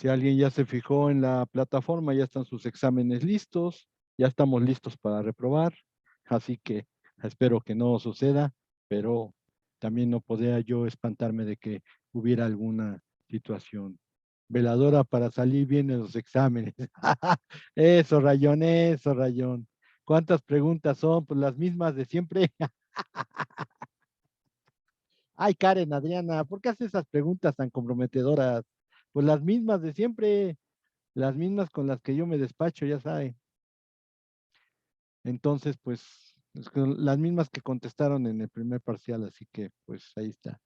Si alguien ya se fijó en la plataforma, ya están sus exámenes listos, ya estamos listos para reprobar, así que espero que no suceda, pero también no podría yo espantarme de que hubiera alguna situación. Veladora para salir bien en los exámenes. Eso, Rayón, eso, Rayón. ¿Cuántas preguntas son? Pues las mismas de siempre. Ay, Karen, Adriana, ¿por qué haces esas preguntas tan comprometedoras? Pues las mismas de siempre. Las mismas con las que yo me despacho, ya sabe. Entonces, pues, las mismas que contestaron en el primer parcial, así que, pues, ahí está.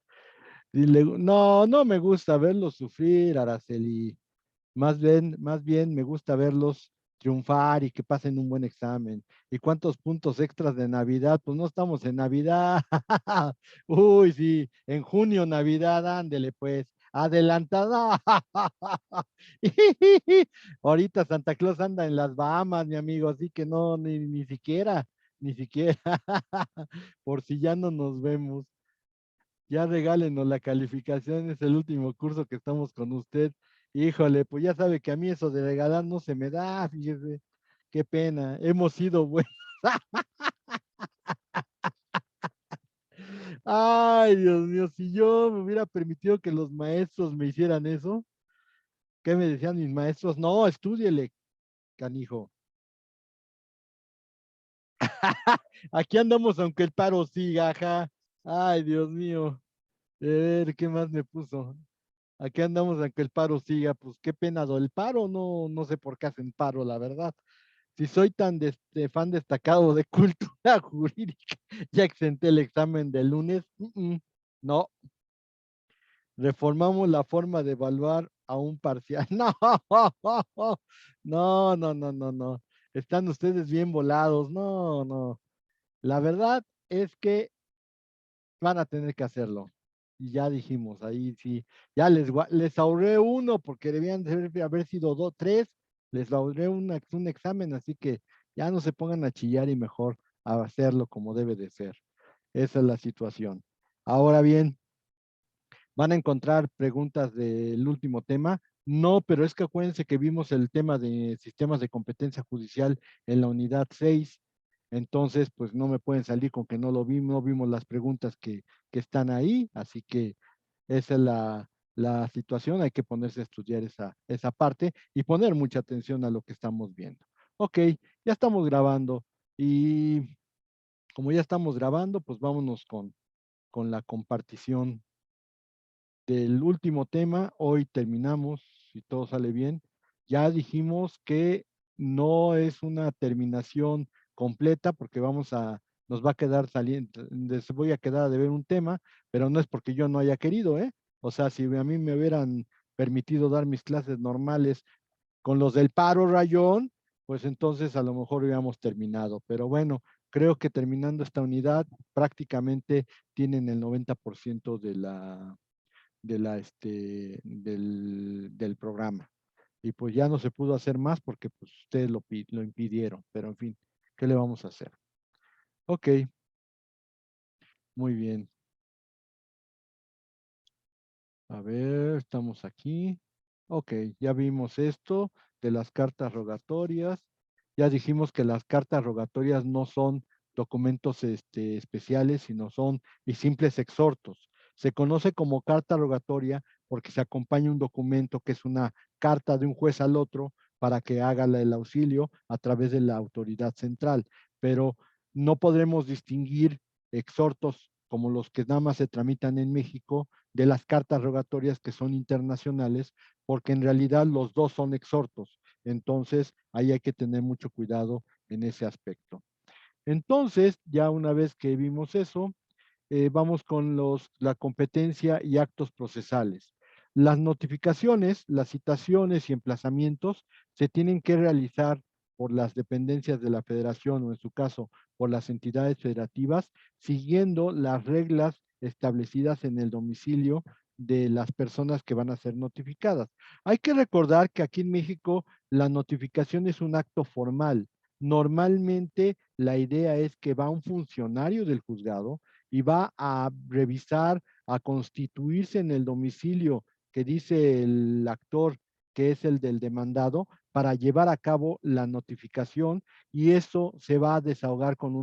No, no me gusta verlos sufrir, Araceli. Más bien me gusta verlos triunfar y que pasen un buen examen. ¿Y cuántos puntos extras de Navidad? Pues no estamos en Navidad. Uy, sí, en junio, Navidad, ándele pues. Adelantada. Ahorita Santa Claus anda en las Bahamas, mi amigo, así que no, ni siquiera, ni siquiera. Por si ya no nos vemos. Ya regálenos la calificación, es el último curso que estamos con usted. Híjole, pues ya sabe que a mí eso de regalar no se me da, fíjese. Qué pena, hemos sido buenos. Ay, Dios mío, si yo me hubiera permitido que los maestros me hicieran eso, ¿qué me decían mis maestros? No, estúdiele, canijo. Aquí andamos aunque el paro siga, ajá. Ay, Dios mío. A ver, ¿qué más me puso? Aquí andamos aunque el paro siga, pues qué pena el paro, no, no sé por qué hacen paro, la verdad. Si soy tan fan destacado de cultura jurídica, ya exenté el examen del lunes, no, reformamos la forma de evaluar a un parcial. No, no, no, no, no. Están ustedes bien volados. No, no. La verdad es que van a tener que hacerlo. Y ya dijimos, ahí sí, ya les ahorré uno porque debían de haber sido dos, tres, les ahorré un examen, así que ya no se pongan a chillar y mejor a hacerlo como debe de ser. Esa es la situación. Ahora bien, van a encontrar preguntas del último tema. No, pero es que acuérdense que vimos el tema de sistemas de competencia judicial en la unidad 6. Entonces, pues no me pueden salir con que no vimos las preguntas que están ahí, así que esa es la situación, hay que ponerse a estudiar esa parte y poner mucha atención a lo que estamos viendo. Ok, ya estamos grabando y como ya estamos grabando, pues vámonos con la compartición del último tema. Hoy terminamos, si todo sale bien. Ya dijimos que no es una terminación completa porque nos va a quedar saliendo, les voy a quedar de ver un tema, pero no es porque yo no haya querido, ¿eh? O sea, si a mí me hubieran permitido dar mis clases normales con los del paro rayón, pues entonces a lo mejor hubiéramos terminado. Pero bueno, creo que terminando esta unidad prácticamente tienen el 90% del programa. Y pues ya no se pudo hacer más porque pues ustedes lo impidieron, pero en fin, ¿qué le vamos a hacer? Ok, muy bien. A ver, estamos aquí. Ok, ya vimos esto de las cartas rogatorias. Ya dijimos que las cartas rogatorias no son documentos especiales, sino son y simples exhortos. Se conoce como carta rogatoria porque se acompaña un documento que es una carta de un juez al otro para que haga el auxilio a través de la autoridad central. Pero no podremos distinguir exhortos como los que nada más se tramitan en México de las cartas rogatorias que son internacionales, porque en realidad los dos son exhortos. Entonces, ahí hay que tener mucho cuidado en ese aspecto. Entonces, ya una vez que vimos eso, vamos con la competencia y actos procesales. Las notificaciones, las citaciones y emplazamientos se tienen que realizar por las dependencias de la federación o en su caso por las entidades federativas, siguiendo las reglas establecidas en el domicilio de las personas que van a ser notificadas. Hay que recordar que aquí en México la notificación es un acto formal. Normalmente la idea es que va un funcionario del juzgado y va a revisar, a constituirse en el domicilio que dice el actor que es el del demandado, para llevar a cabo la notificación, y eso se va a desahogar con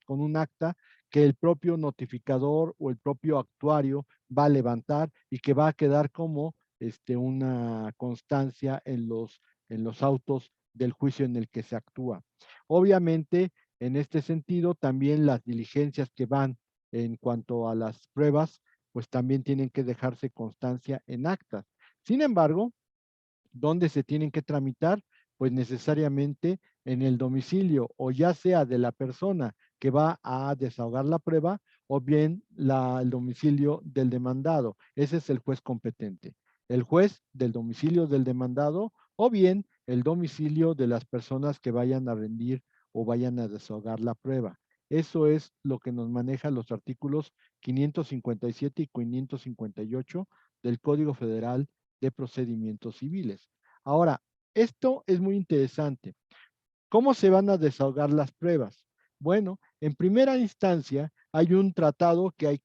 con un acta que el propio notificador o el propio actuario va a levantar y que va a quedar como una constancia en los autos del juicio en el que se actúa. Obviamente, en este sentido, también las diligencias que van en cuanto a las pruebas, pues también tienen que dejarse constancia en actas. Sin embargo, ¿dónde se tienen que tramitar? Pues necesariamente en el domicilio, o ya sea de la persona que va a desahogar la prueba, o bien el domicilio del demandado. Ese es el juez competente. El juez del domicilio del demandado, o bien el domicilio de las personas que vayan a rendir o vayan a desahogar la prueba. Eso es lo que nos maneja los artículos 557 y 558 del Código Federal de Procedimientos Civiles. Ahora, esto es muy interesante. ¿Cómo se van a desahogar las pruebas? Bueno, en primera instancia hay un tratado que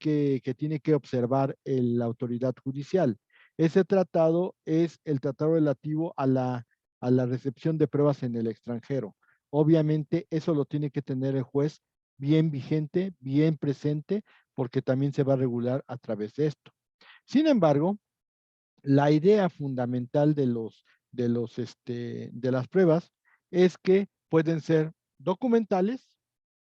tiene que observar la autoridad judicial. Ese tratado es el tratado relativo a la recepción de pruebas en el extranjero. Obviamente eso lo tiene que tener el juez bien vigente, bien presente, porque también se va a regular a través de esto. Sin embargo, la idea fundamental de las pruebas es que pueden ser documentales,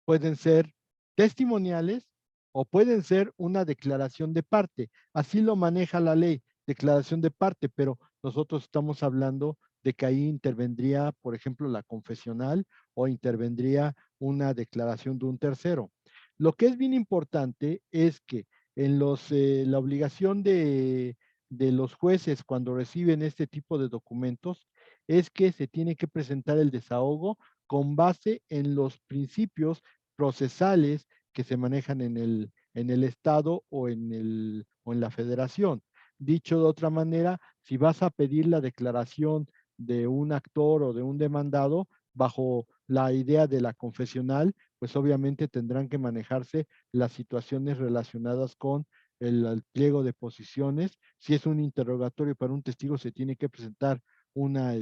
pueden ser testimoniales o pueden ser una declaración de parte. Así lo maneja la ley, declaración de parte, pero nosotros estamos hablando de que ahí intervendría, por ejemplo, la confesional o intervendría una declaración de un tercero. Lo que es bien importante es que en la obligación de los jueces cuando reciben este tipo de documentos es que se tiene que presentar el desahogo con base en los principios procesales que se manejan en el Estado o o en la Federación. Dicho de otra manera, si vas a pedir la declaración de un actor o de un demandado bajo la idea de la confesional, pues obviamente tendrán que manejarse las situaciones relacionadas con el pliego de posiciones. Si es un interrogatorio para un testigo, se tiene que presentar una,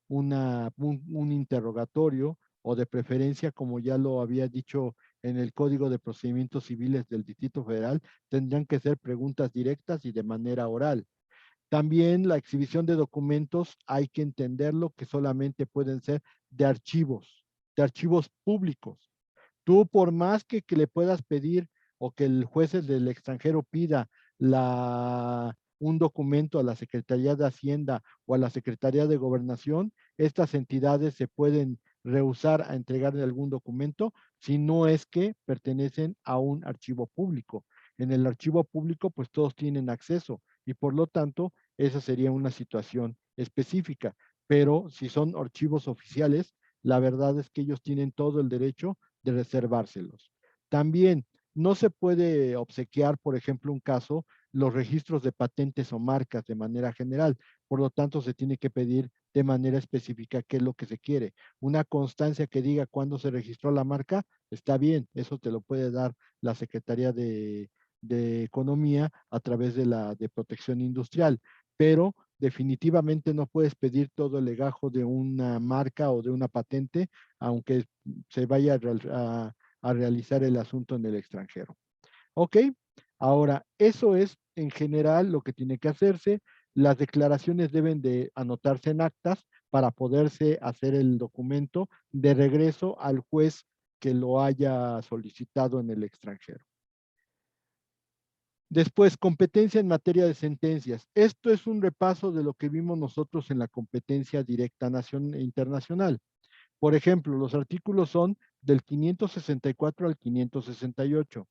un interrogatorio, o de preferencia, como ya lo había dicho en el Código de Procedimientos Civiles del Distrito Federal, tendrán que ser preguntas directas y de manera oral. También la exhibición de documentos hay que entenderlo que solamente pueden ser de archivos públicos. Tú, por más que le puedas pedir o que el juez del extranjero pida un documento a la Secretaría de Hacienda o a la Secretaría de Gobernación, estas entidades se pueden rehusar a entregarle algún documento si no es que pertenecen a un archivo público. En el archivo público, pues todos tienen acceso y por lo tanto, esa sería una situación específica. Pero si son archivos oficiales, la verdad es que ellos tienen todo el derecho de reservárselos. También no se puede obsequiar, por ejemplo, un caso, los registros de patentes o marcas de manera general. Por lo tanto, se tiene que pedir de manera específica qué es lo que se quiere. Una constancia que diga cuándo se registró la marca, está bien, eso te lo puede dar la Secretaría de Economía a través de la de Protección Industrial, pero definitivamente no puedes pedir todo el legajo de una marca o de una patente, aunque se vaya a realizar el asunto en el extranjero. ¿Ok? Ahora, eso es en general lo que tiene que hacerse. Las declaraciones deben de anotarse en actas para poderse hacer el documento de regreso al juez que lo haya solicitado en el extranjero. Después, competencia en materia de sentencias. Esto es un repaso de lo que vimos nosotros en la competencia directa nacional e internacional. Por ejemplo, los artículos son del 564 al 568.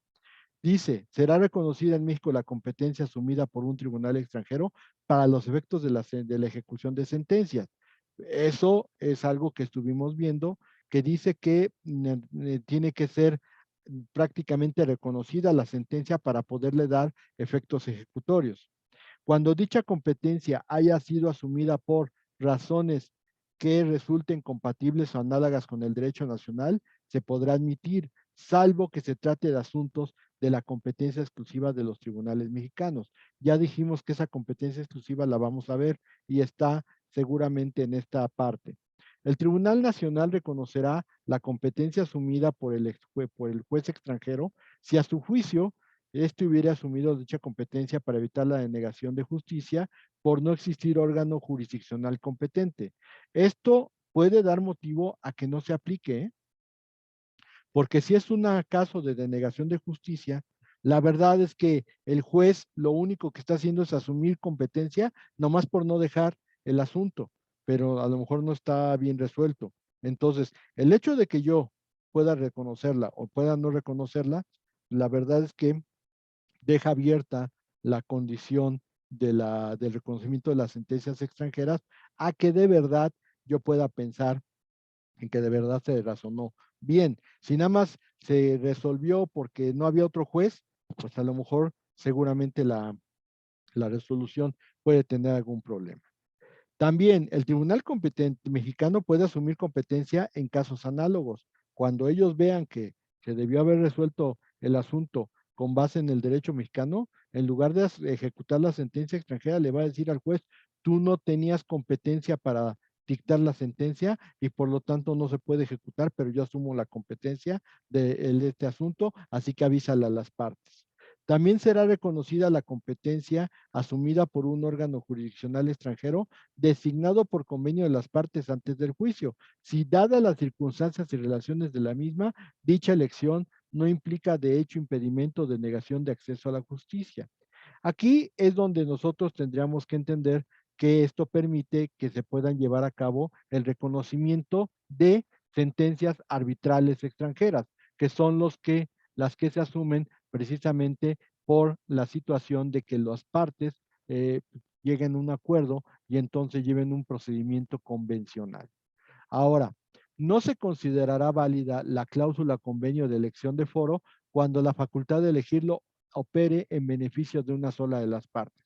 Dice, será reconocida en México la competencia asumida por un tribunal extranjero para los efectos de la ejecución de sentencias. Eso es algo que estuvimos viendo, que dice que tiene que ser prácticamente reconocida la sentencia para poderle dar efectos ejecutorios. Cuando dicha competencia haya sido asumida por razones que resulten compatibles o análogas con el derecho nacional, se podrá admitir, salvo que se trate de asuntos de la competencia exclusiva de los tribunales mexicanos. Ya dijimos que esa competencia exclusiva la vamos a ver y está seguramente en esta parte. El Tribunal Nacional reconocerá la competencia asumida por por el juez extranjero si a su juicio este hubiera asumido dicha competencia para evitar la denegación de justicia por no existir órgano jurisdiccional competente. Esto puede dar motivo a que no se aplique, ¿eh? Porque si es un caso de denegación de justicia, la verdad es que el juez lo único que está haciendo es asumir competencia, nomás por no dejar el asunto, pero a lo mejor no está bien resuelto. Entonces, el hecho de que yo pueda reconocerla o pueda no reconocerla, la verdad es que deja abierta la condición del reconocimiento de las sentencias extranjeras a que de verdad yo pueda pensar en que de verdad se razonó bien. Si nada más se resolvió porque no había otro juez, pues a lo mejor seguramente la resolución puede tener algún problema. También el Tribunal Competente Mexicano puede asumir competencia en casos análogos. Cuando ellos vean que se debió haber resuelto el asunto con base en el derecho mexicano, en lugar de ejecutar la sentencia extranjera, le va a decir al juez, tú no tenías competencia para dictar la sentencia y por lo tanto no se puede ejecutar, pero yo asumo la competencia de este asunto, así que avísale a las partes. También será reconocida la competencia asumida por un órgano jurisdiccional extranjero designado por convenio de las partes antes del juicio. Si dadas las circunstancias y relaciones de la misma, dicha elección no implica de hecho impedimento de negación de acceso a la justicia. Aquí es donde nosotros tendríamos que entender que esto permite que se puedan llevar a cabo el reconocimiento de sentencias arbitrales extranjeras, que son las que se asumen precisamente por la situación de que las partes eh, lleguen a un acuerdo y entonces lleven un procedimiento convencional. Ahora, no se considerará válida la cláusula convenio de elección de foro cuando la facultad de elegirlo opere en beneficio de una sola de las partes.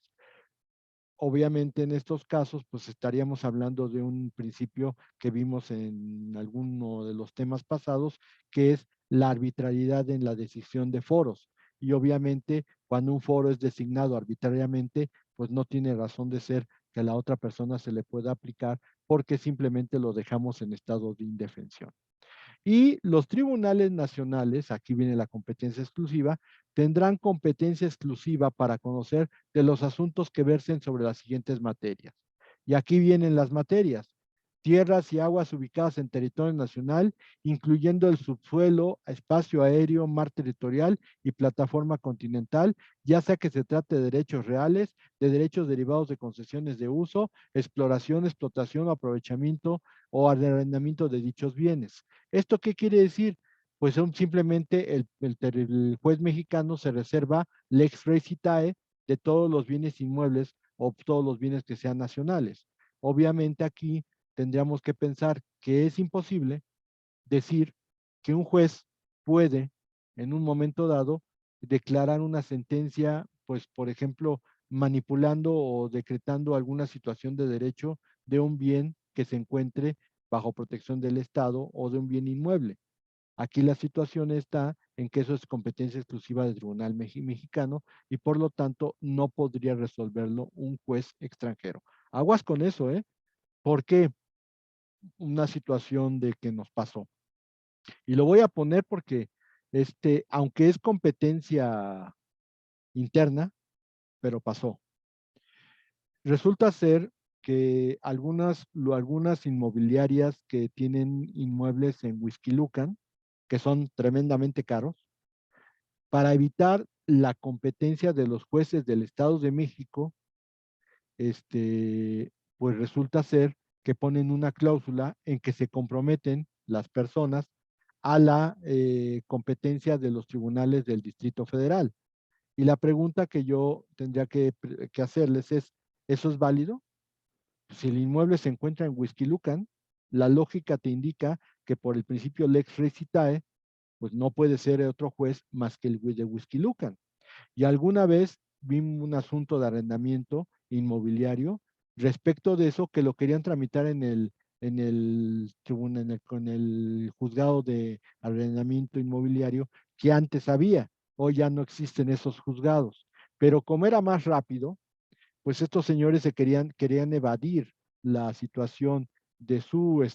Obviamente en estos casos, pues estaríamos hablando de un principio que vimos en alguno de los temas pasados, que es la arbitrariedad en la decisión de foros. Y obviamente cuando un foro es designado arbitrariamente, pues no tiene razón de ser que a la otra persona se le pueda aplicar porque simplemente lo dejamos en estado de indefensión. Y los tribunales nacionales, aquí viene la competencia exclusiva, tendrán competencia exclusiva para conocer de los asuntos que versen sobre las siguientes materias. Y aquí vienen las materias. Tierras y aguas ubicadas en territorio nacional, incluyendo el subsuelo, espacio aéreo, mar territorial y plataforma continental, ya sea que se trate de derechos reales, de derechos derivados de concesiones de uso, exploración, explotación, aprovechamiento o arrendamiento de dichos bienes. ¿Esto qué quiere decir? Pues simplemente el juez mexicano se reserva lex recitae de todos los bienes inmuebles o todos los bienes que sean nacionales. Obviamente aquí tendríamos que pensar que es imposible decir que un juez puede en un momento dado declarar una sentencia, pues por ejemplo, manipulando o decretando alguna situación de derecho de un bien que se encuentre bajo protección del Estado o de un bien inmueble. Aquí la situación está en que eso es competencia exclusiva del Tribunal Mexicano y por lo tanto no podría resolverlo un juez extranjero. Aguas con eso, ¿eh? Porque una situación de que nos pasó. Y lo voy a poner porque, aunque es competencia interna, pero pasó. Resulta ser que algunas inmobiliarias que tienen inmuebles en Huixquilucan, que son tremendamente caros, para evitar la competencia de los jueces del Estado de México, pues resulta ser que ponen una cláusula en que se comprometen las personas a la competencia de los tribunales del Distrito Federal. Y la pregunta que yo tendría que hacerles es, ¿eso es válido? Si el inmueble se encuentra en Huixquilucan, la lógica te indica que por el principio lex recitae, pues no puede ser otro juez más que el de Huixquilucan. Y alguna vez vi un asunto de arrendamiento inmobiliario respecto de eso que lo querían tramitar con el juzgado de arrendamiento inmobiliario que antes había. hoy ya no existen esos juzgados. Pero como era más rápido, pues estos señores querían evadir la situación de su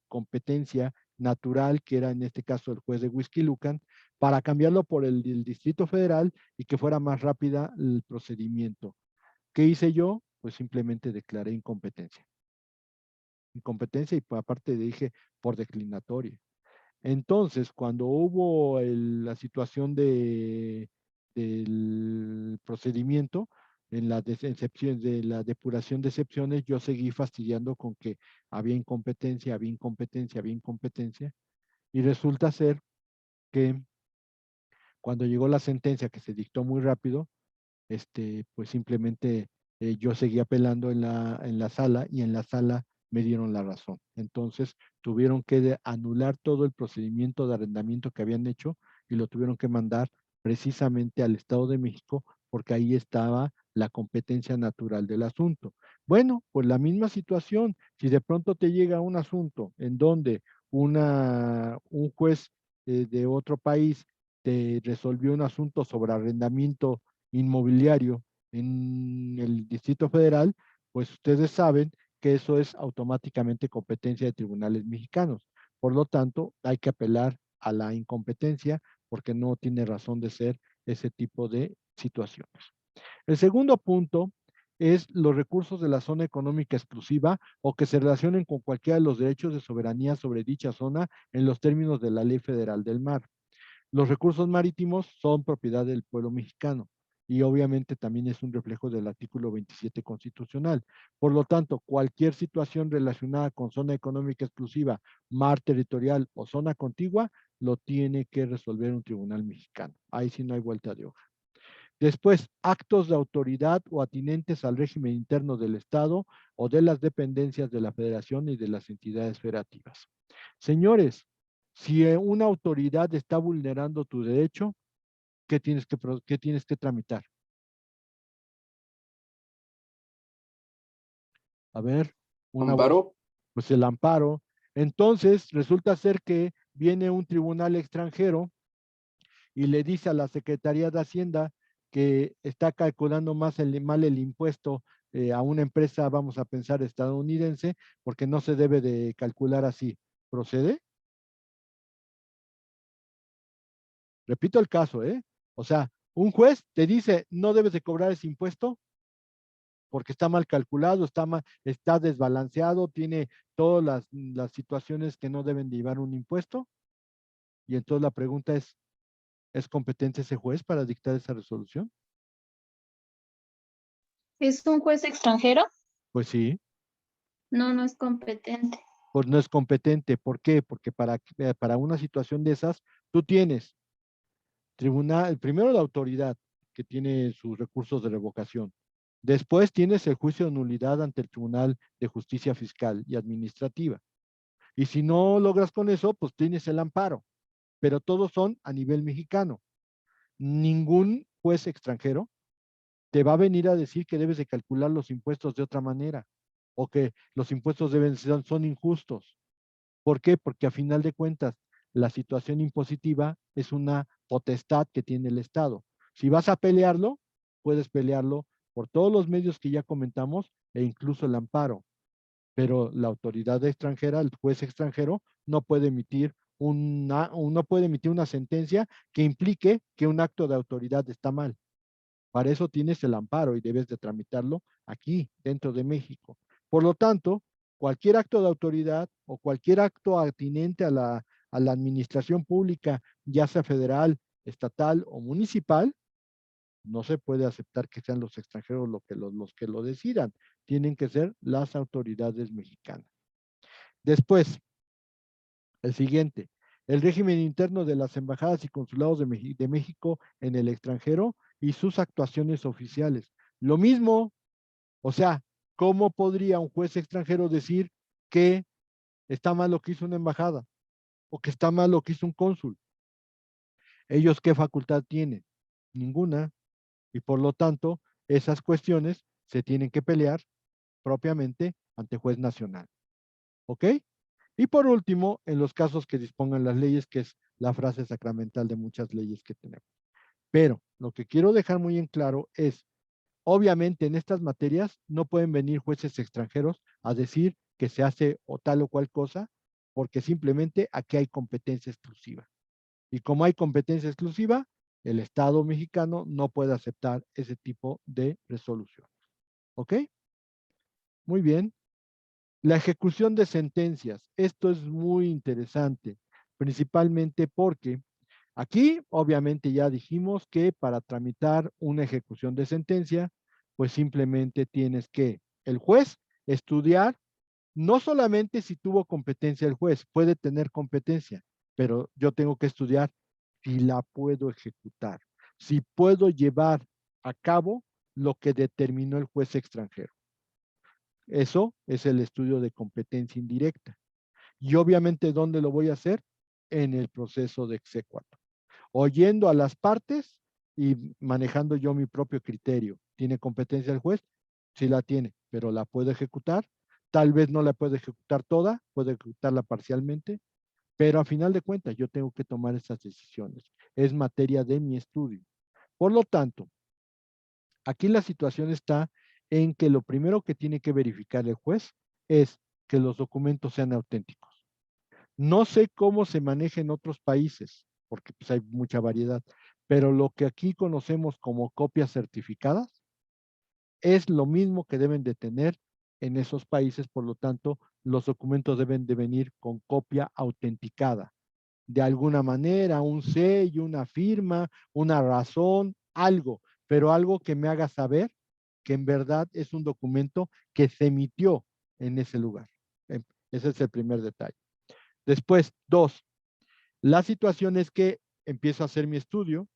competencia natural, que era en este caso el juez de Huixquilucan, para cambiarlo por el Distrito Federal y que fuera más rápida el procedimiento. ¿Qué hice yo? Pues simplemente declaré incompetencia. Incompetencia y aparte dije por declinatoria. Entonces, cuando hubo la situación del procedimiento, en la de la depuración de excepciones, yo seguí fastidiando con que había incompetencia, había incompetencia, había incompetencia, y resulta ser que cuando llegó la sentencia que se dictó muy rápido, pues simplemente yo seguía apelando en la sala y en la sala me dieron la razón. Entonces tuvieron que anular todo el procedimiento de arrendamiento que habían hecho y lo tuvieron que mandar precisamente al Estado de México porque ahí estaba la competencia natural del asunto. Bueno, pues la misma situación, si de pronto te llega un asunto en donde un juez de otro país te resolvió un asunto sobre arrendamiento inmobiliario en el Distrito Federal, pues ustedes saben que eso es automáticamente competencia de tribunales mexicanos. Por lo tanto, hay que apelar a la incompetencia porque no tiene razón de ser ese tipo de situaciones. El segundo punto es los recursos de la zona económica exclusiva o que se relacionen con cualquiera de los derechos de soberanía sobre dicha zona en los términos de la Ley Federal del Mar. Los recursos marítimos son propiedad del pueblo mexicano y obviamente también es un reflejo del artículo 27 constitucional. Por lo tanto, cualquier situación relacionada con zona económica exclusiva, mar territorial o zona contigua, lo tiene que resolver un tribunal mexicano. Ahí sí no hay vuelta de hoja. Después, actos de autoridad o atinentes al régimen interno del Estado o de las dependencias de la Federación y de las entidades federativas. Señores, si una autoridad está vulnerando tu derecho, qué tienes que tramitar? A ver, una voz, Amparo. pues el amparo. Entonces, resulta ser que viene un tribunal extranjero y le dice a la Secretaría de Hacienda que está calculando mal el impuesto a una empresa, vamos a pensar, estadounidense, porque no se debe de calcular así. ¿Procede? Repito el caso, ¿eh? O sea, un juez te dice, no debes de cobrar ese impuesto porque está mal calculado, está desbalanceado, tiene todas las situaciones que no deben de llevar un impuesto. Y entonces la pregunta ¿es competente ese juez para dictar esa resolución? ¿Es un juez extranjero? Pues sí, No, no es competente. pues no es competente. ¿Por qué? Porque para una situación de esas, tú tienes tribunal, primero la autoridad que tiene sus recursos de revocación. Después tienes el juicio de nulidad ante el Tribunal de Justicia Fiscal y Administrativa. Y si no logras con eso, pues tienes el amparo. Pero todos son a nivel mexicano. Ningún juez extranjero te va a venir a decir que debes de calcular los impuestos de otra manera o que los impuestos son injustos. ¿Por qué? Porque a final de cuentas, la situación impositiva es una potestad que tiene el Estado. Si vas a pelearlo, puedes pelearlo por todos los medios que ya comentamos e incluso el amparo. Pero la autoridad extranjera, el juez extranjero, no puede emitir una sentencia que implique que un acto de autoridad está mal. Para eso tienes el amparo y debes de tramitarlo aquí, dentro de México. Por lo tanto, cualquier acto de autoridad o cualquier acto atinente a la administración pública, ya sea federal, estatal o municipal, no se puede aceptar que sean los extranjeros los que lo decidan. Tienen que ser las autoridades mexicanas. Después, el siguiente, el régimen interno de las embajadas y consulados de México en el extranjero y sus actuaciones oficiales. Lo mismo, o sea, ¿cómo podría un juez extranjero decir que está mal lo que hizo una embajada o que está mal lo que hizo un cónsul? ¿Ellos qué facultad tienen? Ninguna. Y por lo tanto, esas cuestiones se tienen que pelear propiamente ante juez nacional. ¿Ok? Y por último, en los casos que dispongan las leyes, que es la frase sacramental de muchas leyes que tenemos. Pero lo que quiero dejar muy en claro es, obviamente en estas materias no pueden venir jueces extranjeros a decir que se hace o tal o cual cosa, porque simplemente aquí hay competencia exclusiva. Y como hay competencia exclusiva, el Estado mexicano no puede aceptar ese tipo de resolución. ¿Ok? Muy bien. La ejecución de sentencias. Esto es muy interesante, principalmente porque aquí, obviamente, ya dijimos que para tramitar una ejecución de sentencia, pues simplemente tienes que el juez estudiar, no solamente si tuvo competencia el juez, puede tener competencia, pero yo tengo que estudiar si la puedo ejecutar, si puedo llevar a cabo lo que determinó el juez extranjero. Eso es el estudio de competencia indirecta. Y obviamente, ¿dónde lo voy a hacer? En el proceso de exequatur. Oyendo a las partes y manejando yo mi propio criterio. ¿Tiene competencia el juez? Sí la tiene, pero ¿la puedo ejecutar? Tal vez no la puedo ejecutar toda, puedo ejecutarla parcialmente, pero a final de cuentas yo tengo que tomar esas decisiones. Es materia de mi estudio. Por lo tanto, aquí la situación está en que lo primero que tiene que verificar el juez es que los documentos sean auténticos. No sé cómo se maneja en otros países, porque pues hay mucha variedad, pero lo que aquí conocemos como copias certificadas es lo mismo que deben de tener en esos países, por lo tanto, los documentos deben de venir con copia autenticada. De alguna manera, un sello, una firma, una razón, algo, pero algo que me haga saber que en verdad es un documento que se emitió en ese lugar. Ese es el primer detalle. Después, dos, la situación es que empiezo a hacer mi estudio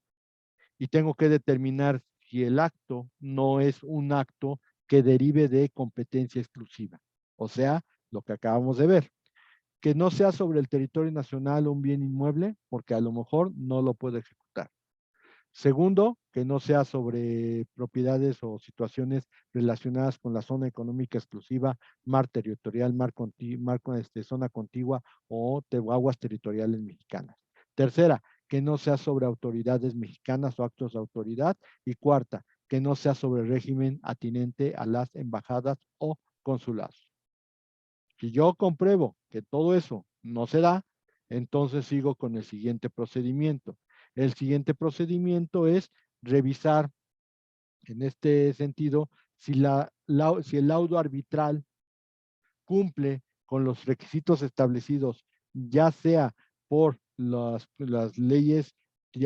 y tengo que determinar si el acto no es un acto que derive de competencia exclusiva. O sea, lo que acabamos de ver, que no sea sobre el territorio nacional un bien inmueble, porque a lo mejor no lo puedo ejecutar. Segundo, que no sea sobre propiedades o situaciones relacionadas con la zona económica exclusiva, mar territorial, zona contigua o aguas territoriales mexicanas. Tercera, que no sea sobre autoridades mexicanas o actos de autoridad. Y cuarta, que no sea sobre régimen atinente a las embajadas o consulados. Si yo compruebo que todo eso no se da, entonces sigo con el siguiente procedimiento. El siguiente procedimiento es revisar, en este sentido, si el laudo arbitral cumple con los requisitos establecidos, ya sea por las leyes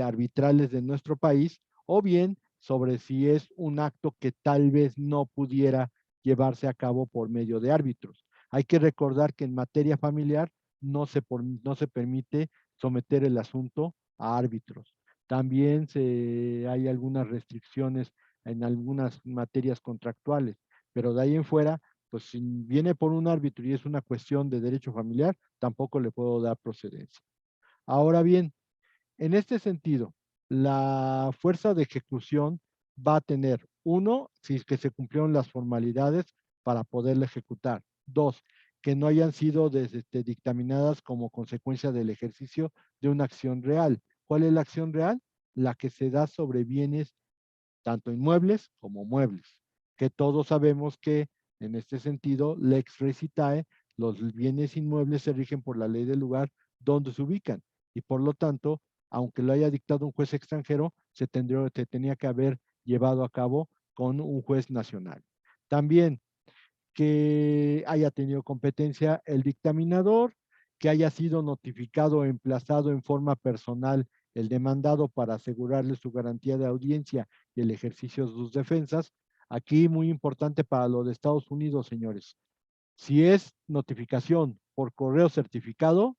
arbitrales de nuestro país, o bien sobre si es un acto que tal vez no pudiera llevarse a cabo por medio de árbitros. Hay que recordar que en materia familiar no se permite someter el asunto a árbitros. También hay algunas restricciones en algunas materias contractuales, pero de ahí en fuera, pues si viene por un árbitro y es una cuestión de derecho familiar, tampoco le puedo dar procedencia. Ahora bien, en este sentido, la fuerza de ejecución va a tener, uno, si es que se cumplieron las formalidades para poderla ejecutar. Dos, que no hayan sido dictaminadas como consecuencia del ejercicio de una acción real. ¿Cuál es la acción real? La que se da sobre bienes tanto inmuebles como muebles, que todos sabemos que en este sentido, lex recitae, los bienes inmuebles se rigen por la ley del lugar donde se ubican y por lo tanto, aunque lo haya dictado un juez extranjero, se tenía que haber llevado a cabo con un juez nacional. También que haya tenido competencia el dictaminador, que haya sido notificado o emplazado en forma personal el demandado para asegurarle su garantía de audiencia y el ejercicio de sus defensas. Aquí muy importante para lo de Estados Unidos, señores. Si es notificación por correo certificado,